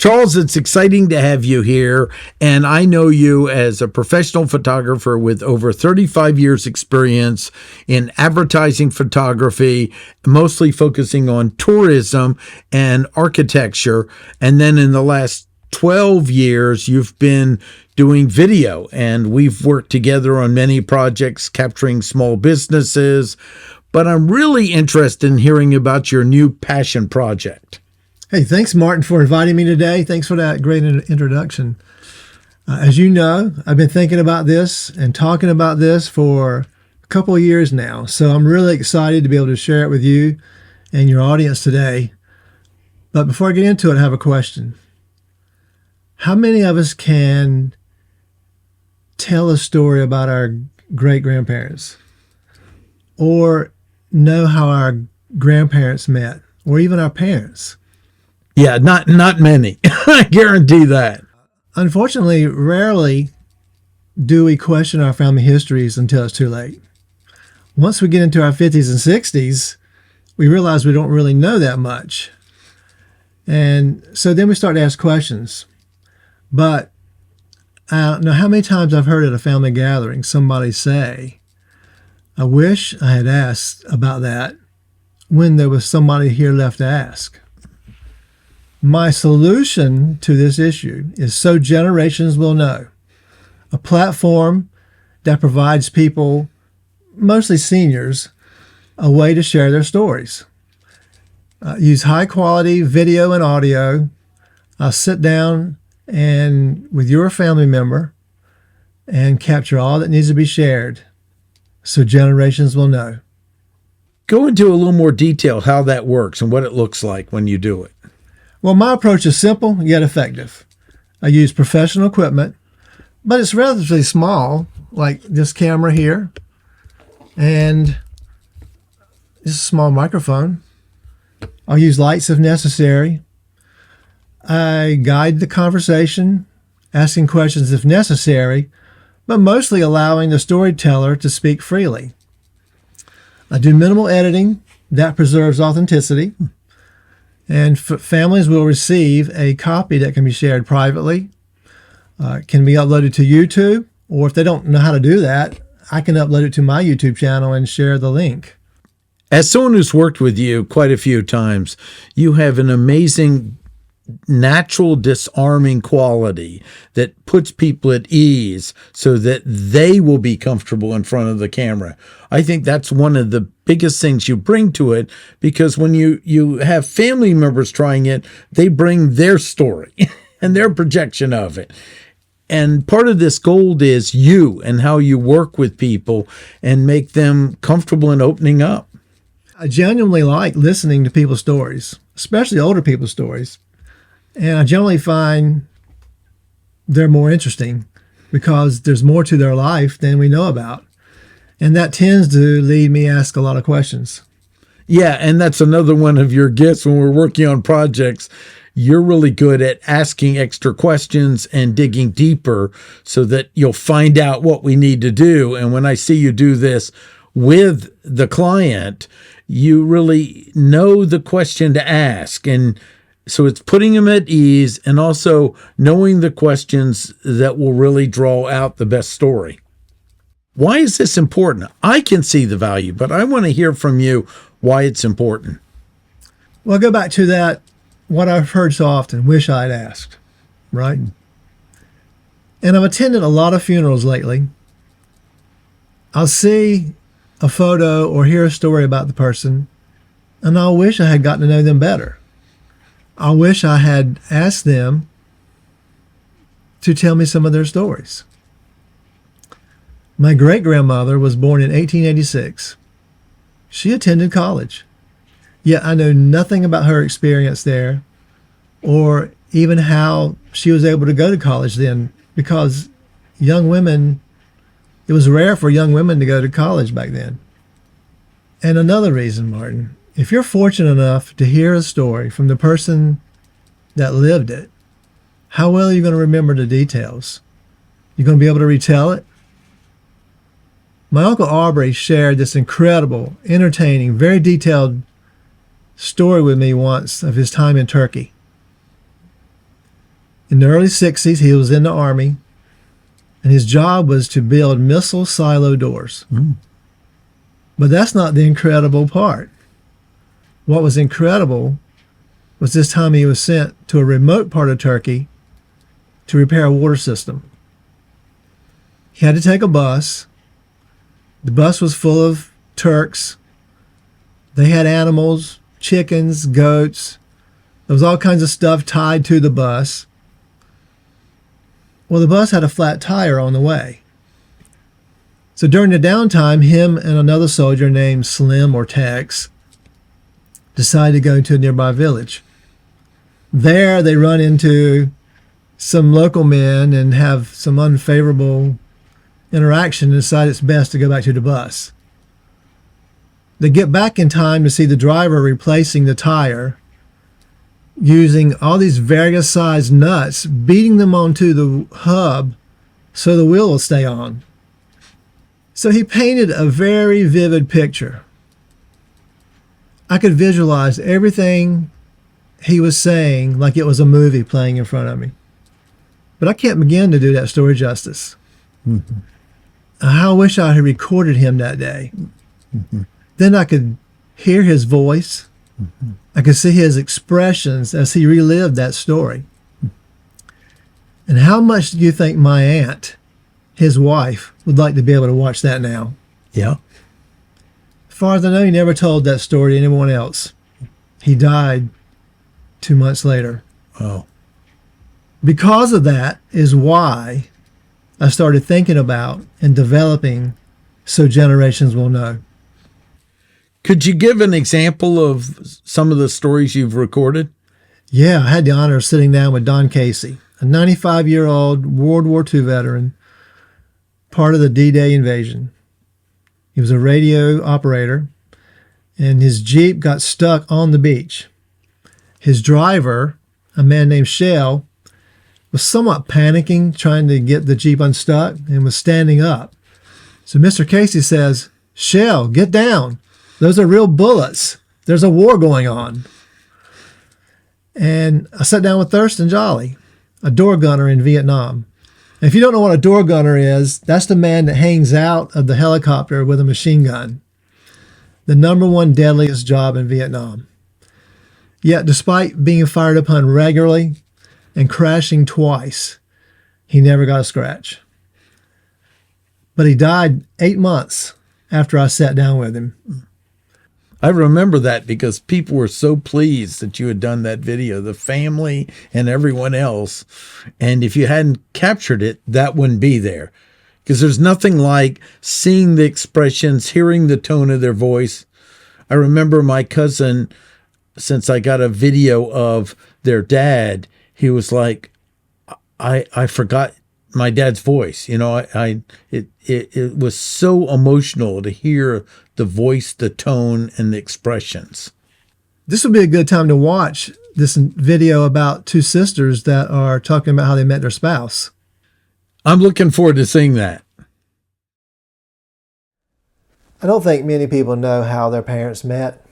Charles, it's exciting to have you here, and I know you as a professional photographer with over 35 years experience in advertising photography, mostly focusing on tourism and architecture. And then in the last 12 years, you've been doing video, and we've worked together on many projects capturing small businesses. But I'm really interested in hearing about your new passion project. Hey, thanks, Martin, for inviting me today. Thanks for that great introduction. As you know, I've been thinking about this and talking about this for a couple of years now. So I'm really excited to be able to share it with you and your audience today. But before I get into it, I have a question. How many of us can tell a story about our great-grandparents or know how our grandparents met or even our parents? Yeah, not many. I guarantee that. Unfortunately, rarely do we question our family histories until it's too late. Once we get into our 50s and 60s, we realize we don't really know that much. And so then we start to ask questions. But I don't know how many times I've heard at a family gathering somebody say, I wish I had asked about that when there was somebody here left to ask. My solution to this issue is So Generations Will Know, a platform that provides people, mostly seniors, a way to share their stories. Use high quality video and audio. Sit down and with your family member and capture all that needs to be shared so generations will know. Go into a little more detail how that works and what it looks like when you do it. Well, my approach is simple yet effective. I use professional equipment, but it's relatively small, like this camera here, and this small microphone. I'll use lights if necessary. I guide the conversation, asking questions if necessary, but mostly allowing the storyteller to speak freely. I do minimal editing that preserves authenticity. And families will receive a copy that can be shared privately, can be uploaded to YouTube, or if they don't know how to do that, I can upload it to my YouTube channel and share the link. As someone who's worked with you quite a few times, you have an amazing natural disarming quality that puts people at ease so that they will be comfortable in front of the camera. I think that's one of the biggest things you bring to it, because when you have family members trying it, they bring their story and their projection of it. And part of this gold is you and how you work with people and make them comfortable in opening up. I genuinely like listening to people's stories, especially older people's stories. And I generally find they're more interesting because there's more to their life than we know about. And that tends to lead me to ask a lot of questions. Yeah, and that's another one of your gifts when we're working on projects. You're really good at asking extra questions and digging deeper so that you'll find out what we need to do. And when I see you do this with the client, you really know the question to ask. And so it's putting them at ease and also knowing the questions that will really draw out the best story. Why is this important? I can see the value, but I want to hear from you why it's important. Well, I'll go back to that, what I've heard so often, wish I'd asked, right? And I've attended a lot of funerals lately. I'll see a photo or hear a story about the person, and I'll wish I had gotten to know them better. I wish I had asked them to tell me some of their stories. My great-grandmother was born in 1886. She attended college, yet I know nothing about her experience there or even how she was able to go to college then, because young women, it was rare for young women to go to college back then. And another reason, Martin, if you're fortunate enough to hear a story from the person that lived it, how well are you going to remember the details? You're going to be able to retell it? My Uncle Aubrey shared this incredible, entertaining, very detailed story with me once of his time in Turkey. In the early 60s, he was in the Army, and his job was to build missile silo doors. But that's not the incredible part. What was incredible was this time he was sent to a remote part of Turkey to repair a water system. He had to take a bus. The bus was full of Turks. They had animals, chickens, goats. There was all kinds of stuff tied to the bus. Well, the bus had a flat tire on the way. So during the downtime, him and another soldier named Slim or Tex decided to go to a nearby village. There, they run into some local men and have some unfavorable interaction and decide it's best to go back to the bus. They get back in time to see the driver replacing the tire using all these various sized nuts, beating them onto the hub so the wheel will stay on. So he painted a very vivid picture. I could visualize everything he was saying like it was a movie playing in front of me. But I can't begin to do that story justice. How I wish I had recorded him that day. Then I could hear his voice. I could see his expressions as he relived that story. And how much do you think my aunt, his wife, would like to be able to watch that now? Yeah. As far as I know, he never told that story to anyone else. He died 2 months later. Oh. Because of that is why I started thinking about and developing So Generations Will Know. Could you give an example of some of the stories you've recorded? Yeah, I had the honor of sitting down with Don Casey, a 95-year-old World War II veteran, part of the D-Day invasion. He was a radio operator, and his Jeep got stuck on the beach. His driver, a man named Shell, was somewhat panicking, trying to get the Jeep unstuck, and was standing up. So Mr. Casey says, "Shell, get down. Those are real bullets. There's a war going on." And I sat down with Thurston Jolly, a door gunner in Vietnam. And if you don't know what a door gunner is, that's the man that hangs out of the helicopter with a machine gun. The number one deadliest job in Vietnam. Yet, despite being fired upon regularly and crashing twice, he never got a scratch. But he died 8 months after I sat down with him. I remember that because people were so pleased that you had done that video, the family and everyone else. And if you hadn't captured it, that wouldn't be there. Because there's nothing like seeing the expressions, hearing the tone of their voice. I remember my cousin, since I got a video of their dad, he was like, I forgot my dad's voice. You know, it was so emotional to hear the voice, the tone, and the expressions. This would be a good time to watch this video about two sisters that are talking about how they met their spouse. I'm looking forward to seeing that. I don't think many people know how their parents met.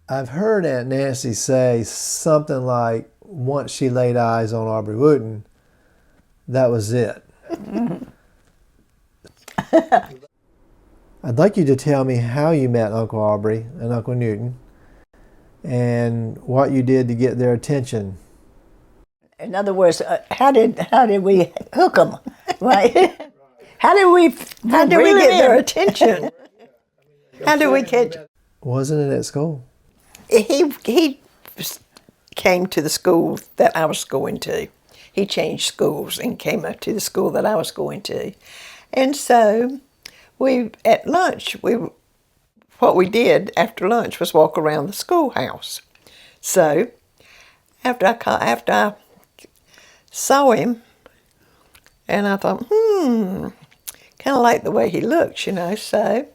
I've heard Aunt Nancy say something like, once she laid eyes on Aubrey Wooten, that was it. I'd like you to tell me how you met Uncle Aubrey and Uncle Newton and what you did to get their attention. In other words, how did we hook them, right? How did we get their attention? How did we catch? Wasn't it at school? He came to the school that I was going to. He changed schools and came up to the school that I was going to, and so at lunch what we did after lunch was walk around the schoolhouse. So after I saw him, and I thought, kind of like the way he looks, you know. So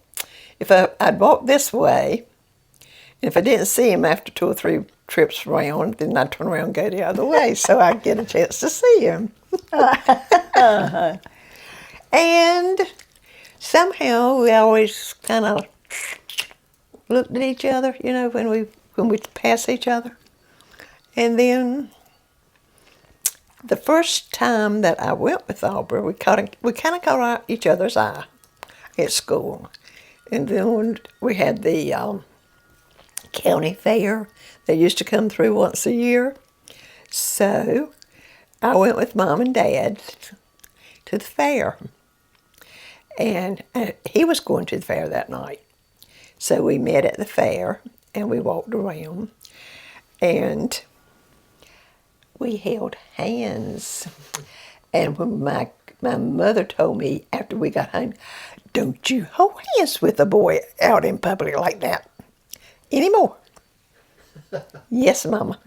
if I'd walk this way, and if I didn't see him after 2 or 3 trips around, then I'd turn around and go the other way so I'd get a chance to see him. And somehow we always kind of looked at each other, you know, when we pass each other. And then The first time that I went with Aubrey, we kind of caught each other's eye at school. And then when we had the county fair, they used to come through once a year. So I went with Mom and Dad to the fair. And he was going to the fair that night. So we met at the fair and we walked around. And we held hands. And when my mother told me after we got home, don't you hold hands with a boy out in public like that anymore. Yes, Mama.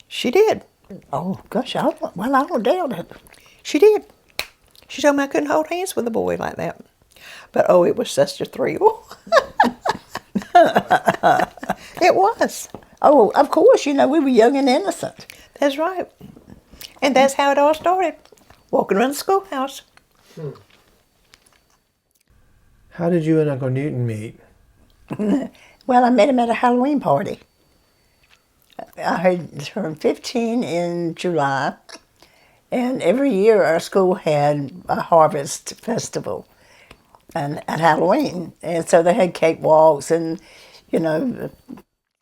She did. Oh, gosh, I don't doubt it. She did. She told me I couldn't hold hands with a boy like that. But oh, it was such a thrill. It was. Oh, of course, we were young and innocent. That's right. And that's how it all started. Walking around the schoolhouse. How did you and Uncle Newton meet? Well, I met him at a Halloween party. I had turned 15 in July, and every year our school had a harvest festival and at Halloween. And so they had cakewalks and,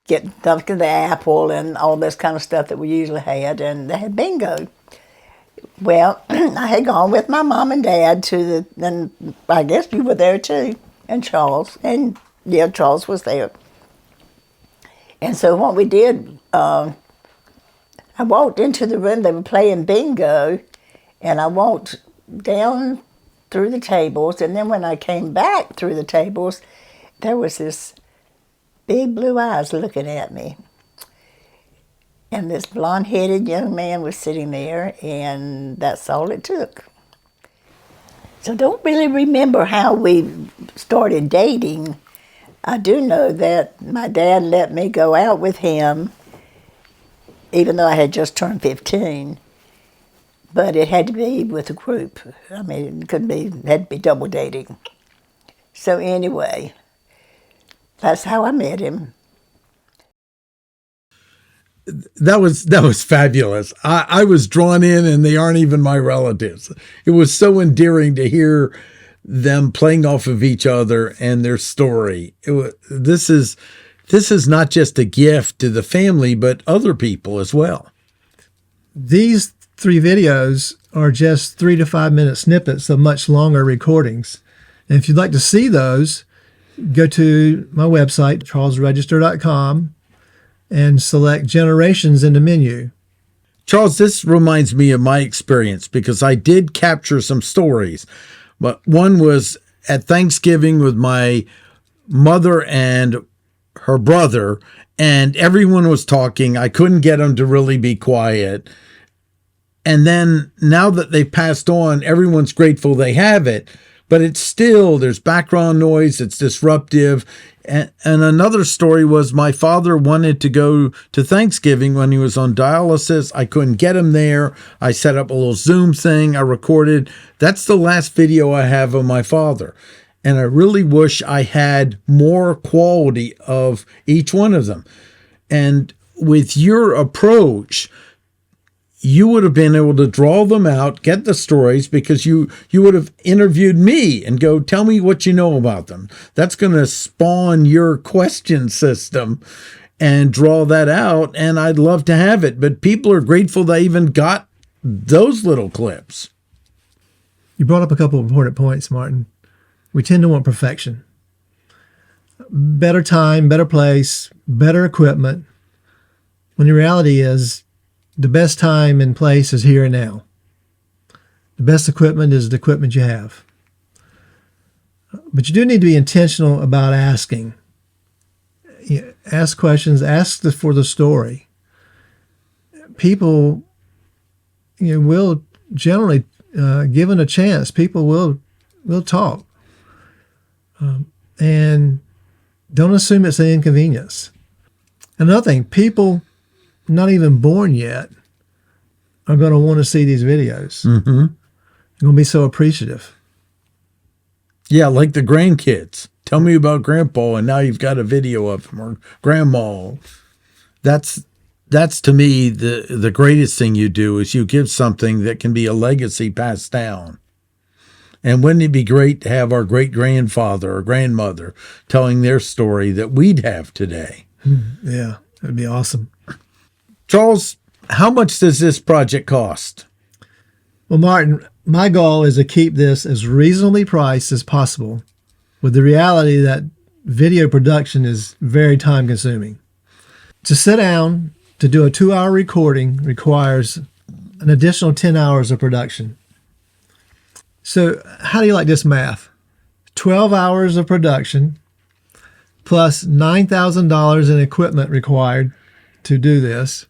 get dumped in the apple and all this kind of stuff that we usually had, and they had bingo. Well, I had gone with my mom and dad and I guess you were there too, and Charles, and yeah, Charles was there. And so what we did, I walked into the room, they were playing bingo, and I walked down through the tables, and then when I came back through the tables, there was this big blue eyes looking at me. And this blonde-headed young man was sitting there, and that's all it took. So don't really remember how we started dating. I do know that my dad let me go out with him, even though I had just turned 15. But it had to be with a group. I mean, it had to be double dating. So anyway, that's how I met him. That was fabulous. I was drawn in, and they aren't even my relatives. It was so endearing to hear them playing off of each other and their story. This is not just a gift to the family, but other people as well. These 3 videos are just 3 to 5 minute snippets of much longer recordings. And if you'd like to see those, go to my website, charlesregister.com, and select Generations in the menu. Charles, this reminds me of my experience because I did capture some stories. But one was at Thanksgiving with my mother and her brother, and everyone was talking. I couldn't get them to really be quiet. And then now that they've passed on, everyone's grateful they have it. But it's still, there's background noise, it's disruptive. And another story was my father wanted to go to Thanksgiving when he was on dialysis. I couldn't get him there. I set up a little Zoom thing. I recorded. That's the last video I have of my father. And I really wish I had more quality of each one of them. And with your approach, you would have been able to draw them out, get the stories, because you would have interviewed me and go, tell me what you know about them. That's going to spawn your question system and draw that out, and I'd love to have it. But people are grateful they even got those little clips. You brought up a couple of important points, Martin. We tend to want perfection. Better time, better place, better equipment, when the reality is, the best time and place is here and now. The best equipment is the equipment you have. But you do need to be intentional about asking. Ask questions, ask for the story. People will generally, given a chance, people will talk. And don't assume it's an inconvenience. Another thing, people not even born yet are going to want to see these videos. Mm-hmm. They're going to be so appreciative. Yeah, like the grandkids. Tell me about Grandpa, and now you've got a video of him, or Grandma. That's that's to me the greatest thing you do is you give something that can be a legacy passed down. And wouldn't it be great to have our great grandfather or grandmother telling their story that we'd have today? Yeah, that'd be awesome. Charles, how much does this project cost? Well, Martin, my goal is to keep this as reasonably priced as possible, with the reality that video production is very time consuming. To sit down to do a 2-hour recording requires an additional 10 hours of production. So how do you like this math? 12 hours of production plus $9,000 in equipment required to do this,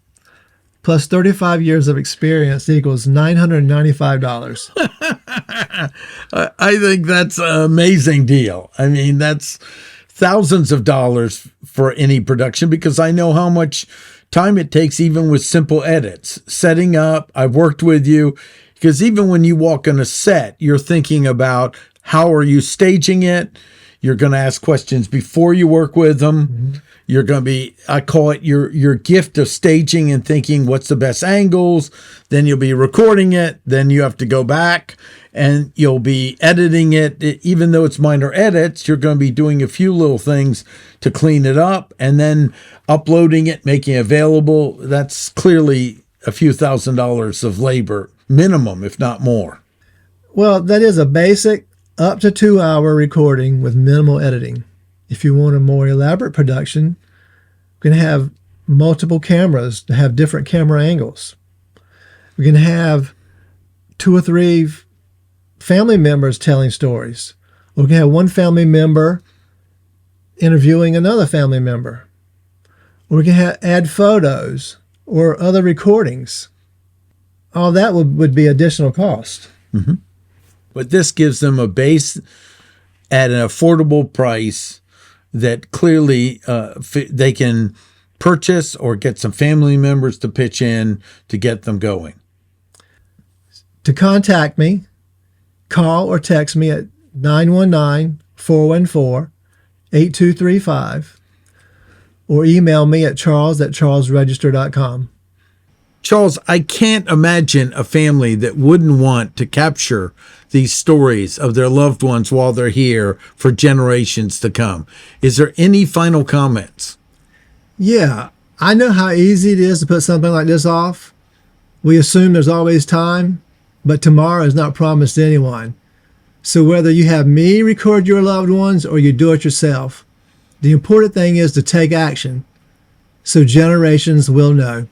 plus 35 years of experience equals $995. I think that's an amazing deal. I mean, that's thousands of dollars for any production, because I know how much time it takes even with simple edits. Setting up, I've worked with you, because even when you walk on a set, you're thinking about how are you staging it? You're going to ask questions before you work with them. Mm-hmm. You're going to be, I call it your gift of staging and thinking what's the best angles. Then you'll be recording it. Then you have to go back and you'll be editing it. Even though it's minor edits, you're going to be doing a few little things to clean it up and then uploading it, making it available. That's clearly a few $1,000s of labor, minimum, if not more. Well, that is a basic up to 2-hour recording with minimal editing. If you want a more elaborate production, we can have multiple cameras to have different camera angles. We can have 2 or 3 family members telling stories. Or we can have one family member interviewing another family member. Or we can add photos or other recordings. All that would be additional cost. Mm-hmm. But this gives them a base at an affordable price that clearly they can purchase or get some family members to pitch in to get them going. To contact me, call or text me at 919-414-8235 or email me at charles@charlesregister.com. Charles, I can't imagine a family that wouldn't want to capture these stories of their loved ones while they're here for generations to come. Is there any final comments? Yeah, I know how easy it is to put something like this off. We assume there's always time, but tomorrow is not promised to anyone. So whether you have me record your loved ones or you do it yourself, the important thing is to take action so generations will know.